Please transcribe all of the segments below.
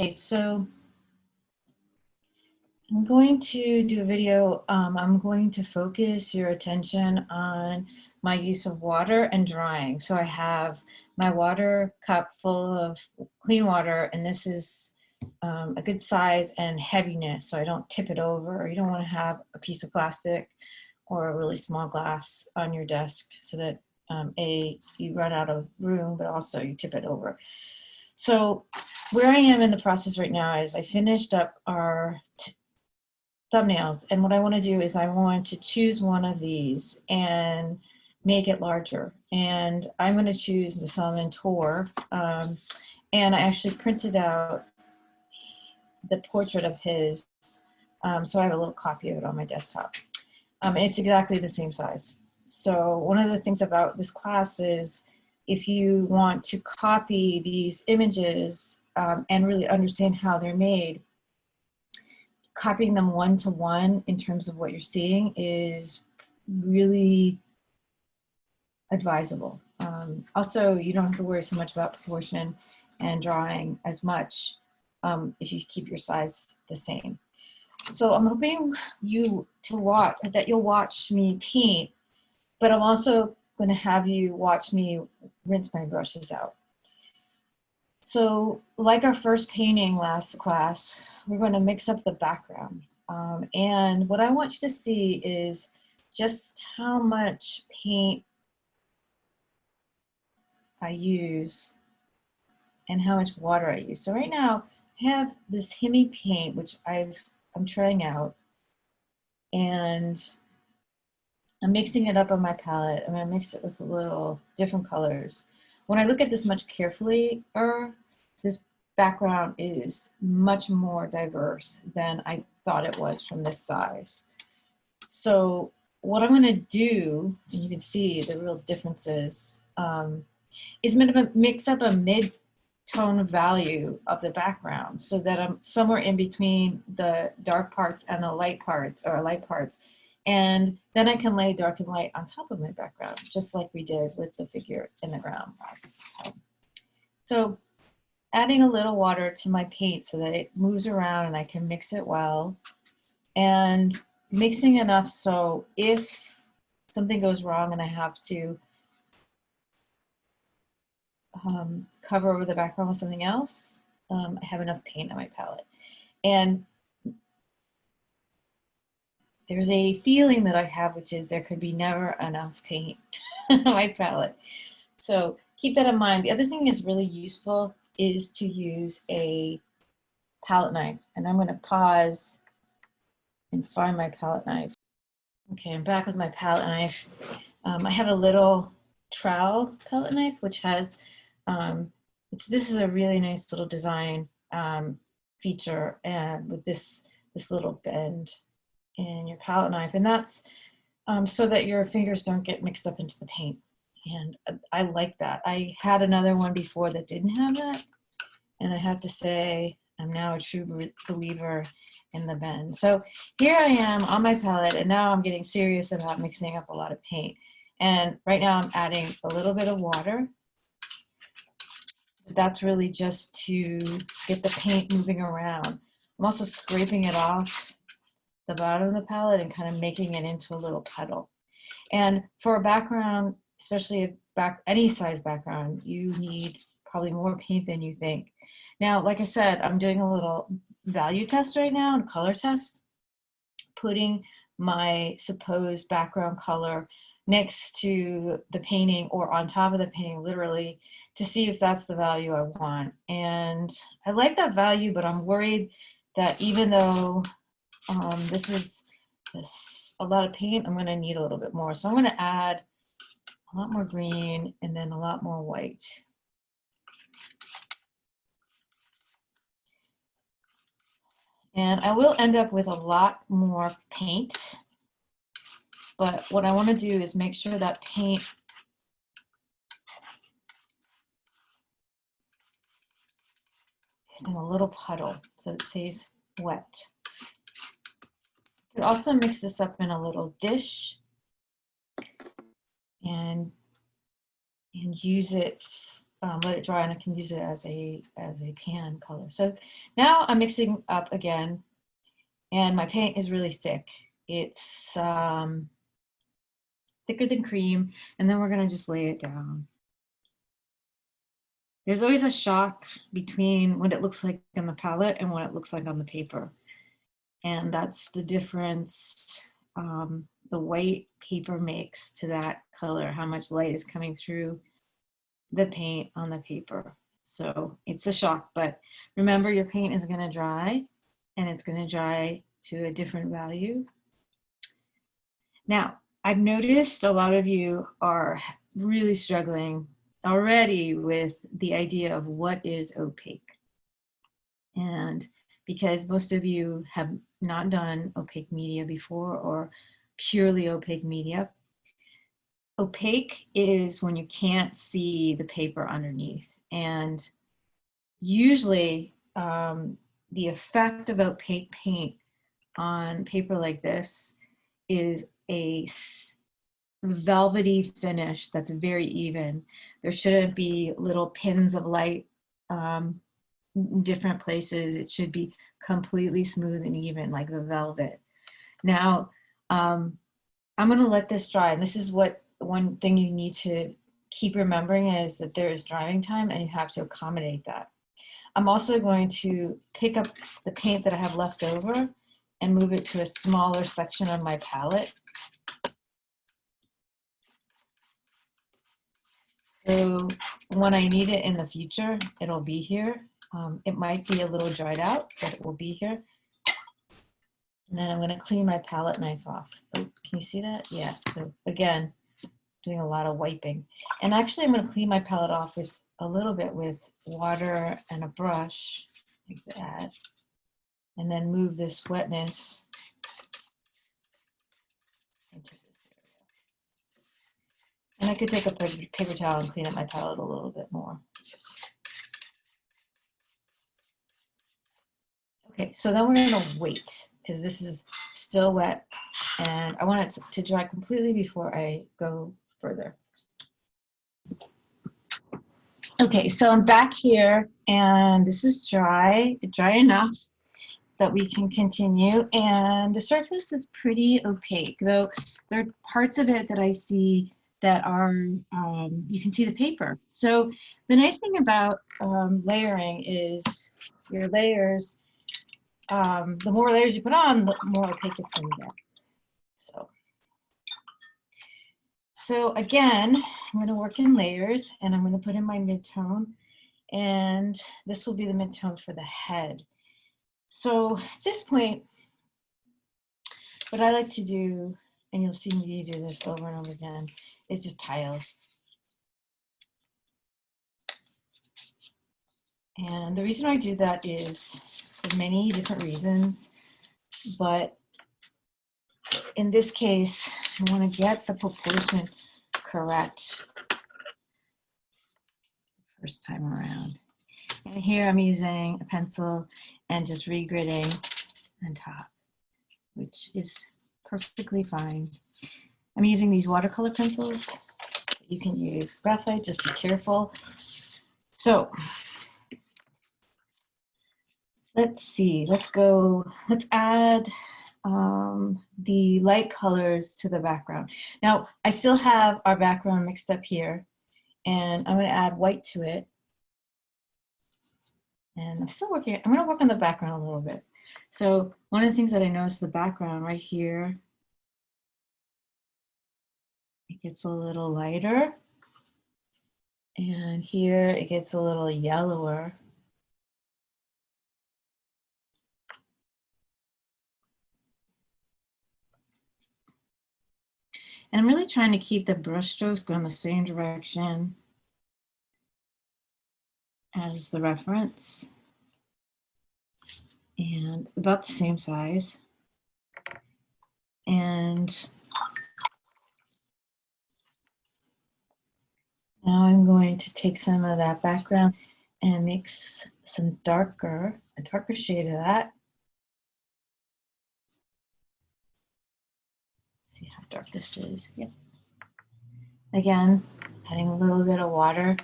Okay, so I'm going to do a video. I'm going to focus your attention on my use of water and drying. So I have my water cup full of clean water, and this is a good size and heaviness, so I don't tip it over. You don't want to have a piece of plastic or a really small glass on your desk so that you run out of room, but also you tip it over. So where I am in the process right now is I finished up our thumbnails, and what I want to do is I want to choose one of these and make it larger, and I'm going to choose the Salmon Toor, and I actually printed out the portrait of his, so I have a little copy of it on my desktop. And it's exactly the same size. So one of the things about this class is if you want to copy these images and really understand how they're made, copying them one-to-one in terms of what you're seeing is really advisable. Also, you don't have to worry so much about proportion and drawing as much if you keep your size the same. So I'm hoping you'll watch me paint, but I'm also going to have you watch me rinse my brushes out. So like our first painting last class, we're going to mix up the background. And what I want you to see is just how much paint I use and how much water I use. So right now I have this Himi paint, which I'm trying out, and I'm mixing it up on my palette. I'm going to mix it with a little different colors. When I look at this much carefully, this background is much more diverse than I thought it was from this size. So what I'm going to do, and you can see the real differences, is I'm going to mix up a mid-tone value of the background so that I'm somewhere in between the dark parts and the light parts, or light parts. And then I can lay dark and light on top of my background, just like we did with the figure in the ground last time. So adding a little water to my paint so that it moves around and I can mix it well, and mixing enough so if something goes wrong and I have to cover over the background with something else, I have enough paint on my palette. And there's a feeling that I have, which is there could be never enough paint on my palette. So keep that in mind. The other thing that's really useful is to use a palette knife. And I'm going to pause and find my palette knife. Okay, I'm back with my palette knife. I have a little trowel palette knife, which has, this is a really nice little design feature, and with this little bend in your palette knife, and that's so that your fingers don't get mixed up into the paint. And I like that. I had another one before that didn't have that, and I have to say I'm now a true believer in the bend. So here I am on my palette, and now I'm getting serious about mixing up a lot of paint. And right now I'm adding a little bit of water. That's really just to get the paint moving around. I'm also scraping it off the bottom of the palette and kind of making it into a little puddle. And for a background, especially any size background, you need probably more paint than you think. Now, like I said, I'm doing a little value test right now, and color test, putting my supposed background color next to the painting or on top of the painting, literally, to see if that's the value I want. And I like that value, but I'm worried that even though this is a lot of paint, I'm going to need a little bit more. So I'm going to add a lot more green and then a lot more white. And I will end up with a lot more paint, but what I want to do is make sure that paint is in a little puddle so it stays wet. You could also mix this up in a little dish and use it let it dry, and I can use it as a pan color. So now I'm mixing up again, and my paint is really thick. It's thicker than cream, and then we're gonna just lay it down. There's always a shock between what it looks like on the palette and what it looks like on the paper. And that's the difference the white paper makes to that color, how much light is coming through the paint on the paper. So it's a shock, but remember your paint is gonna dry, and it's gonna dry to a different value. Now, I've noticed a lot of you are really struggling already with the idea of what is opaque. And because most of you have not done opaque media before, or purely opaque media, opaque is when you can't see the paper underneath. And usually the effect of opaque paint on paper like this is a velvety finish that's very even. There shouldn't be little pins of light in different places. It should be completely smooth and even, like the velvet. Now, I'm gonna let this dry. And this is what one thing you need to keep remembering is that there is drying time, and you have to accommodate that. I'm also going to pick up the paint that I have left over and move it to a smaller section of my palette. So when I need it in the future, it'll be here. It might be a little dried out, but it will be here. And then I'm going to clean my palette knife off. Oh, can you see that? Yeah. So again, doing a lot of wiping. And actually, I'm going to clean my palette off with a little bit with water and a brush, like that. And then move this wetness into this area. And I could take a paper towel and clean up my palette a little bit more. Okay, so then we're going to wait because this is still wet, and I want it to dry completely before I go further. Okay, so I'm back here, and this is dry enough that we can continue, and the surface is pretty opaque, though there are parts of it that I see that are, you can see the paper. So the nice thing about layering is your layers, the more layers you put on, the more opaque it's going to get. So again, I'm going to work in layers, and I'm going to put in my mid-tone, and this will be the mid-tone for the head. So at this point, what I like to do, and you'll see me do this over and over again, is just tile. And the reason I do that is for many different reasons, but in this case, I want to get the proportion correct first time around. And here I'm using a pencil and just regridding on top, which is perfectly fine. I'm using these watercolor pencils. You can use graphite, just be careful. So let's see, let's add the light colors to the background. Now, I still have our background mixed up here, and I'm going to add white to it. And I'm still working, I'm going to work on the background a little bit. So one of the things that I noticed, the background right here, it gets a little lighter. And here it gets a little yellower. And I'm really trying to keep the brush strokes going the same direction as the reference and about the same size. And now I'm going to take some of that background and mix some a darker shade of that. Let's see how dark this is. Yep. Again, adding a little bit of water.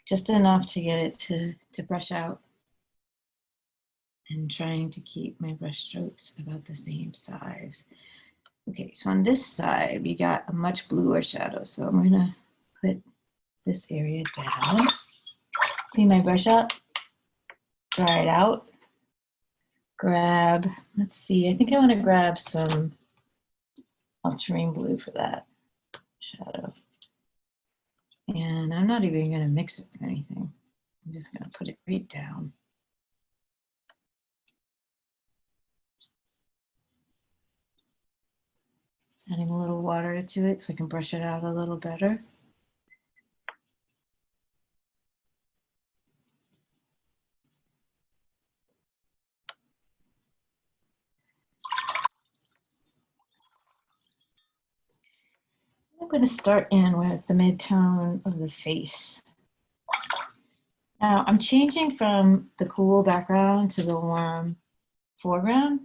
just enough to get it to brush out, and trying to keep my brush strokes about the same size. Okay, so on this side, we got a much bluer shadow. So I'm gonna put this area down, clean my brush up, dry it out, grab, let's see, I think I wanna grab some ultramarine blue for that shadow. And I'm not even gonna mix it with anything. I'm just gonna put it right down. Adding a little water to it so I can brush it out a little better. I'm going to start in with the mid-tone of the face. Now I'm changing from the cool background to the warm foreground.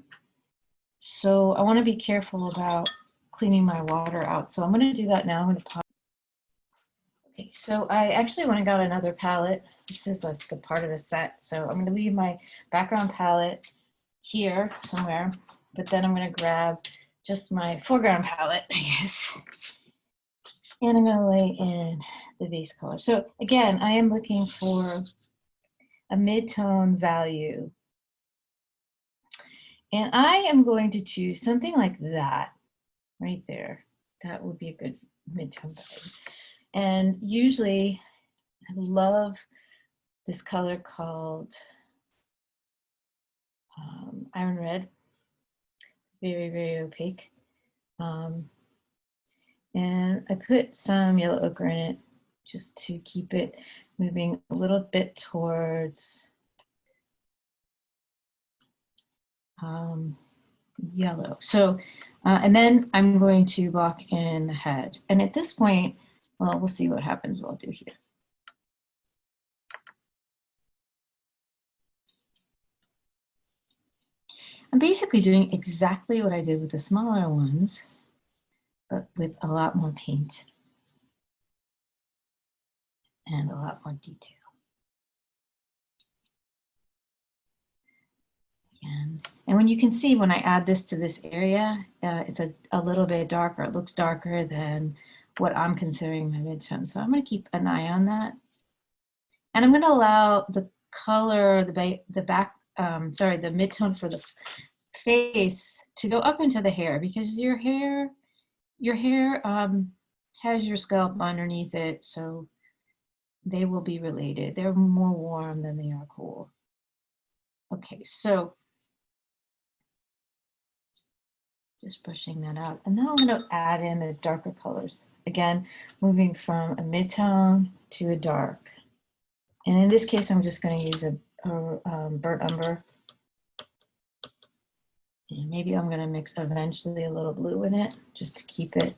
So I want to be careful about cleaning my water out. So I'm going to do that now. I'm going to pop. Okay, so I actually went and got another palette. This is like a part of the set. So I'm going to leave my background palette here somewhere, but then I'm going to grab just my foreground palette, I guess. And I'm going to lay in the base color. So again, I am looking for a mid-tone value. And I am going to choose something like that right there. That would be a good mid-tone value. And usually I love this color called Iron Red. Very, very opaque. And I put some yellow ochre in it just to keep it moving a little bit towards yellow. So, and then I'm going to block in the head. And at this point, well, we'll see what happens. What I'll do here. I'm basically doing exactly what I did with the smaller ones, but with a lot more paint and a lot more detail. And when you can see, when I add this to this area, it's a little bit darker. It looks darker than what I'm considering my midtone. So I'm going to keep an eye on that. And I'm going to allow the color, the midtone for the face to go up into the hair, because your hair has your scalp underneath it, so they will be related. They're more warm than they are cool. Okay, so just brushing that out. And then I'm going to add in the darker colors. Again, moving from a mid-tone to a dark. And in this case, I'm just going to use a burnt umber. And maybe I'm going to mix eventually a little blue in it just to keep it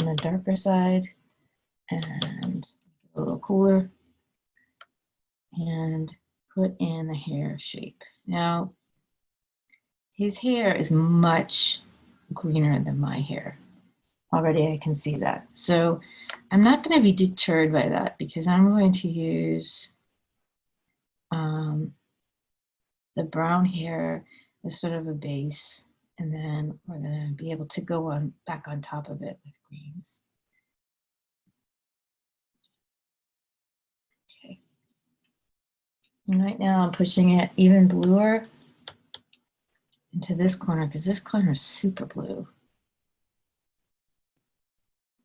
on the darker side and a little cooler. And put in the hair shape. Now, his hair is much greener than my hair. Already I can see that. So I'm not going to be deterred by that, because I'm going to use the brown hair as sort of a base, and then we're going to be able to go on back on top of it with greens. Okay. And right now I'm pushing it even bluer into this corner, because this corner is super blue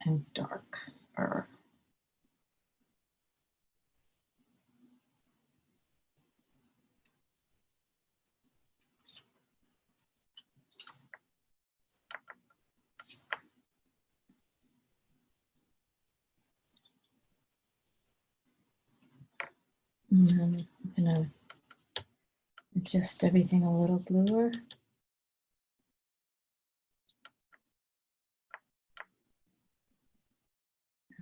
and darker. And then I'm going to adjust everything a little bluer.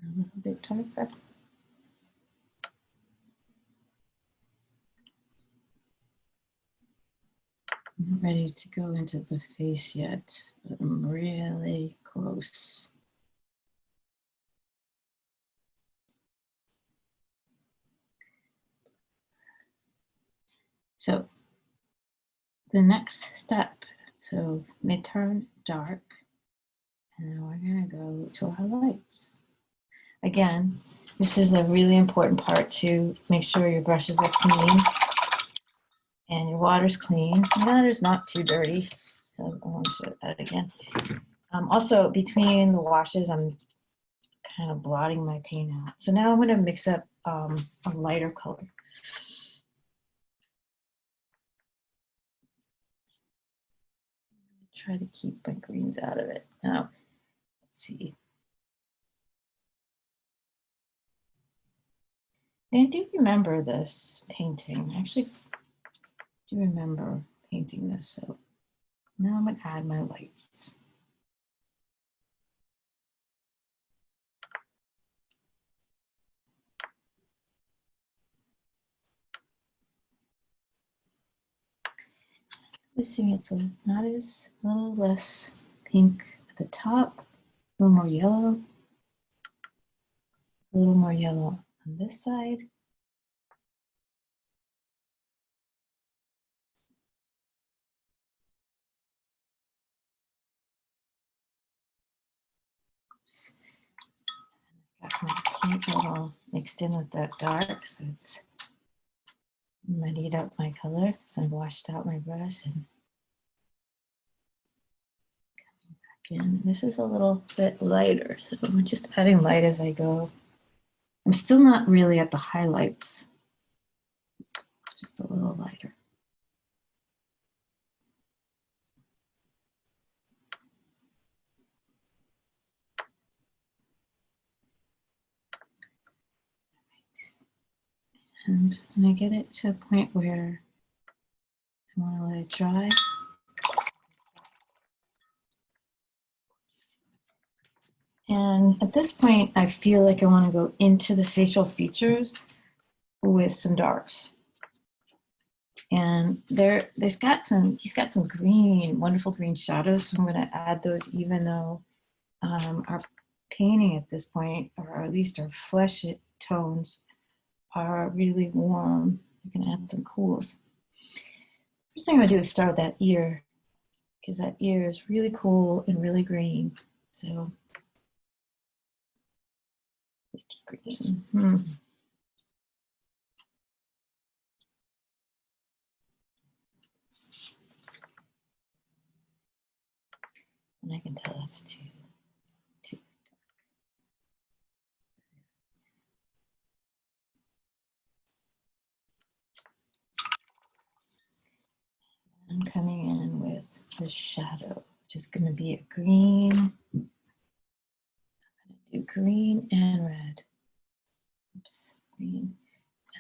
A little bit darker. I'm not ready to go into the face yet, but I'm really close. So the next step, so midturn dark, and then we're gonna go to our lights. Again, this is a really important part to make sure your brushes are clean and your water's clean. The water's not too dirty, so I want to show that again. Also, between the washes, I'm kind of blotting my paint out. So now I'm going to mix up a lighter color. Try to keep my greens out of it. Now, let's see. And I do remember this painting. I actually do remember painting this. So now I'm going to add my lights. Noticing it's not as a little less pink at the top, a little more yellow, a little more yellow on this side. Oops. Got my pink a little mixed in with that dark, so it's muddied up my color. So I washed out my brush and coming back in. This is a little bit lighter, so I'm just adding light as I go. I'm still not really at the highlights. It's just a little lighter. And when I get it to a point where I want to let it dry, and at this point, I feel like I want to go into the facial features with some darks. And he's got some green, wonderful green shadows. So I'm going to add those, even though our painting at this point, or at least our flesh tones, are really warm. I'm going to add some cools. First thing I'm going to do is start with that ear, because that ear is really cool and really green. So green. And I can tell that's too. I'm coming in with the shadow, which is going to be a green. I'm going to do green and red. Oops, green and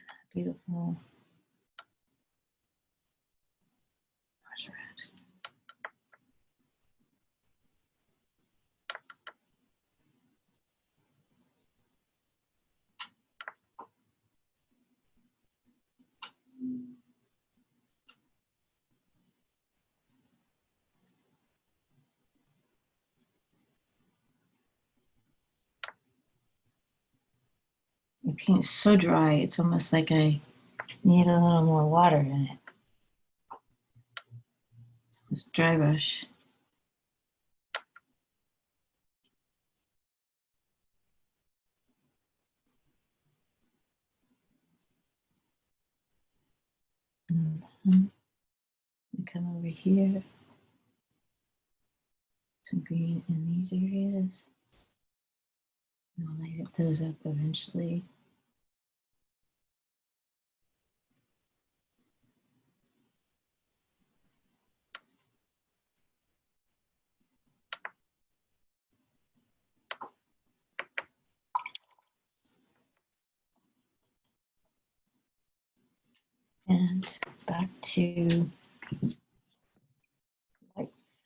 that beautiful gosh, red. The paint is so dry, it's almost like I need a little more water in it. This dry brush. Come over here. Some green in these areas. And I'll light those up eventually. And back to lights.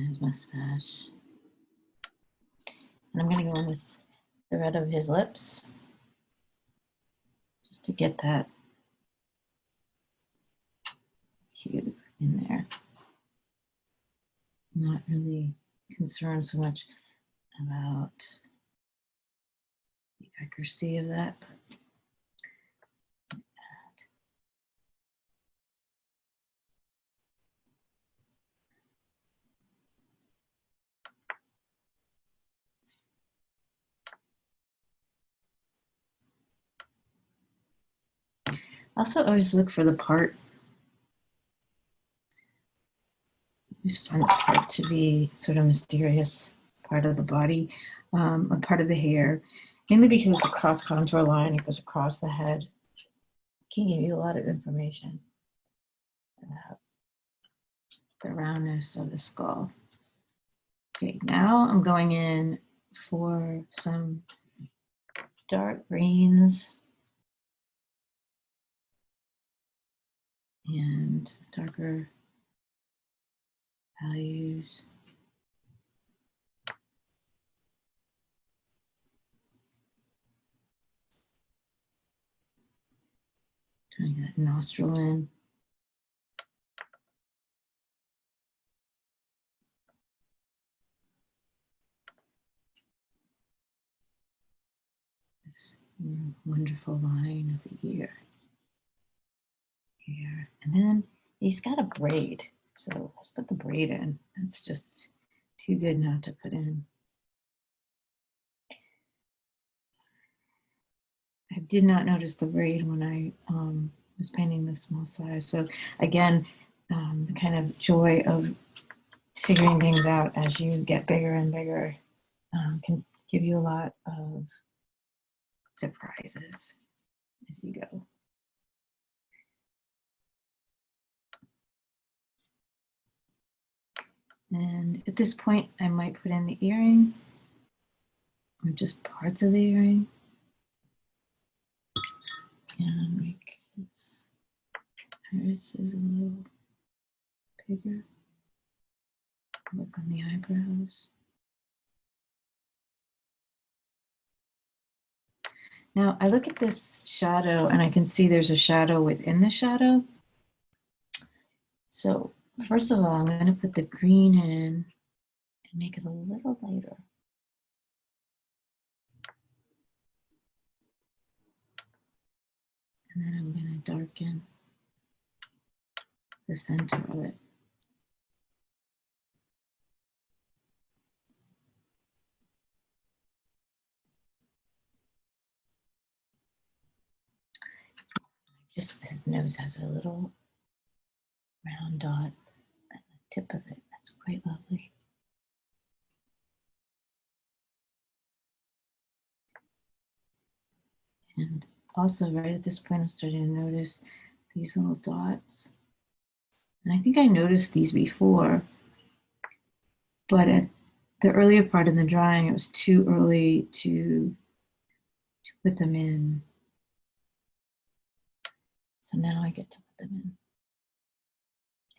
and his mustache. And I'm going to go in with the red of his lips just to get that hue in there. I'm not really concerned so much about the accuracy of that. Also, always look for the part. I always find the part to be sort of mysterious part of the body, a part of the hair, mainly because it's a cross contour line. It goes across the head. It can give you a lot of information about the roundness of the skull. Okay, now I'm going in for some dark greens and darker values. Trying that nostril in. This wonderful line of the ear. Here. And then he's got a braid. So let's put the braid in. That's just too good not to put in. I did not notice the braid when I was painting this small size. So again, the kind of joy of figuring things out as you get bigger and bigger can give you a lot of surprises as you go. And at this point, I might put in the earring or just parts of the earring. And make this iris is a little bigger. Work on the eyebrows. Now I look at this shadow and I can see there's a shadow within the shadow. So first of all, I'm going to put the green in and make it a little lighter. And then I'm going to darken the center of it. Just his nose has a little round dot at the tip of it. That's quite lovely. And also right at this point, I'm starting to notice these little dots. And I think I noticed these before, but at the earlier part of the drawing, it was too early to put them in. So now I get to put them in.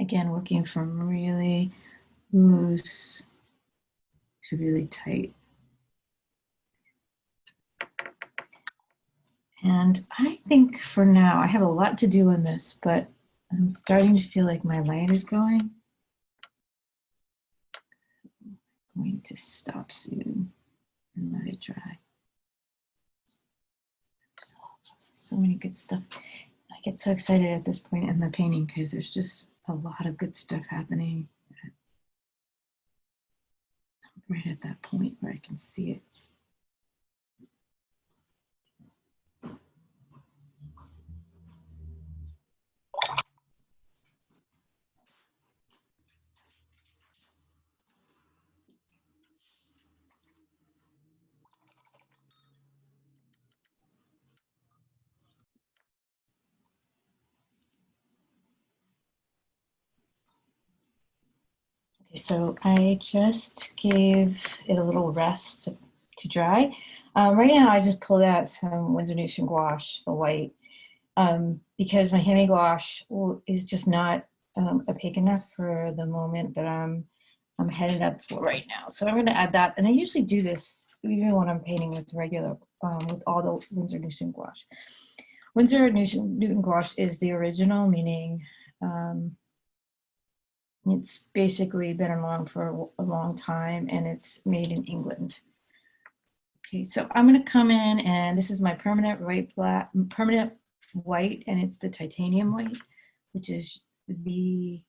Again, working from really loose to really tight. And I think for now, I have a lot to do on this, but I'm starting to feel like my light is going. I'm going to stop soon and let it dry. So many good stuff. I get so excited at this point in the painting because there's just a lot of good stuff happening right at that point where I can see it. Okay, so I just gave it a little rest to dry. Right now I just pulled out some Winsor gouache, the white, because my Himi gouache is just not opaque enough for the moment that I'm I'm headed up for right now. So I'm going to add that. And I usually do this even when I'm painting with regular, with all the Winsor Newton gouache. Winsor Newton gouache is the original, meaning it's basically been around for a long time, and it's made in England. Okay, so I'm going to come in, and this is my permanent white, and it's the titanium white, which is the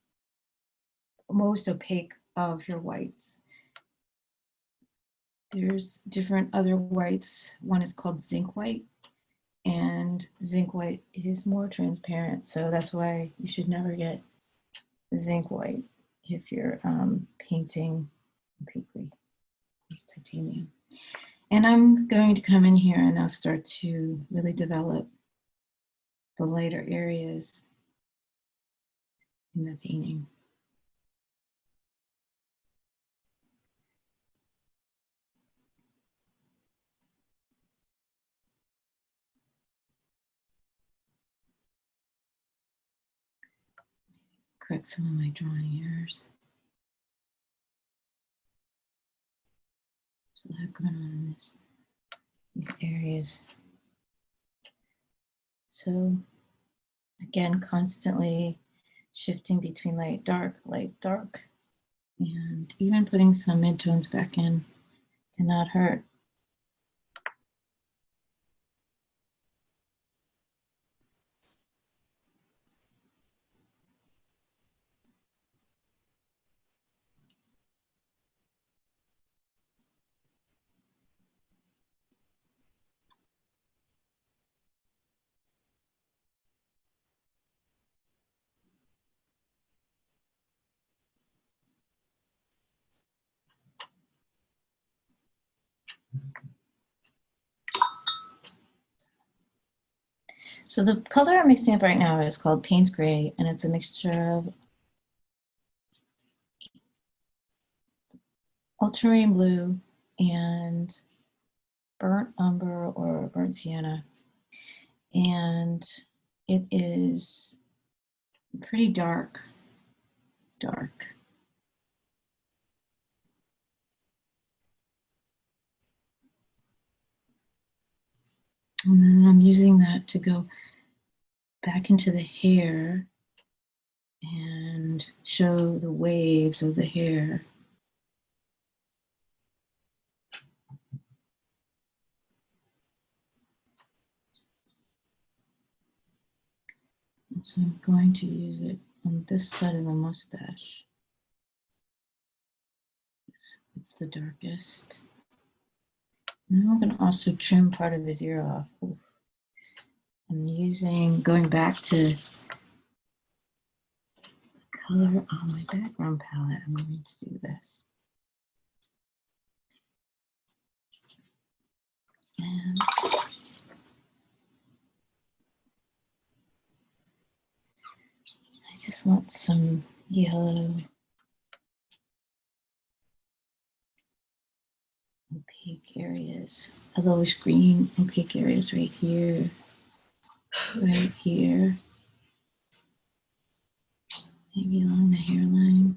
most opaque of your whites. There's different other whites. One is called zinc white, and zinc white is more transparent. So that's why you should never get zinc white if you're painting opaquely. It's titanium. And I'm going to come in here and I'll start to really develop the lighter areas in the painting. Correct some of my drawing errors. So a lot going on in these areas. So again, constantly shifting between light, dark, and even putting some midtones back in cannot hurt. So the color I'm mixing up right now is called Payne's Gray, and it's a mixture of ultramarine blue and burnt umber or burnt sienna. And it is pretty dark. And then I'm using that to go back into the hair and show the waves of the hair. And so I'm going to use it on this side of the mustache. It's the darkest. Now I'm going to also trim part of his ear off. Oof. I'm going back to color on my background palette. I'm going to do this. And I just want some yellow opaque areas, yellowish green opaque areas right here, maybe along the hairline.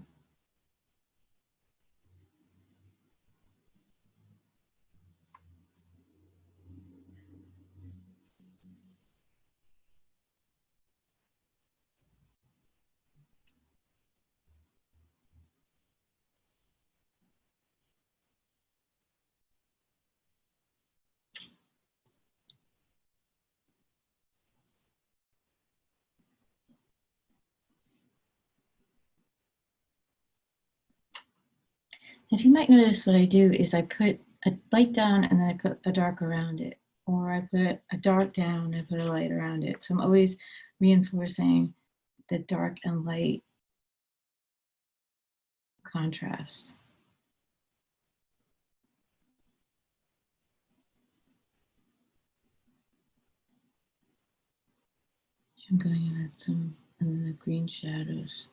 If you might notice, what I do is I put a light down and then I put a dark around it, or I put a dark down and put a light around it. So I'm always reinforcing the dark and light contrast. I'm going to add some of the green shadows.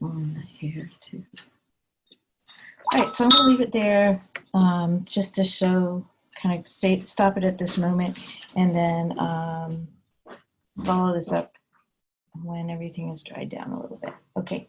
On the hair too. right, so I'm gonna leave it there just to show, kind of stop it at this moment, and then follow this up when everything is dried down a little bit. Okay.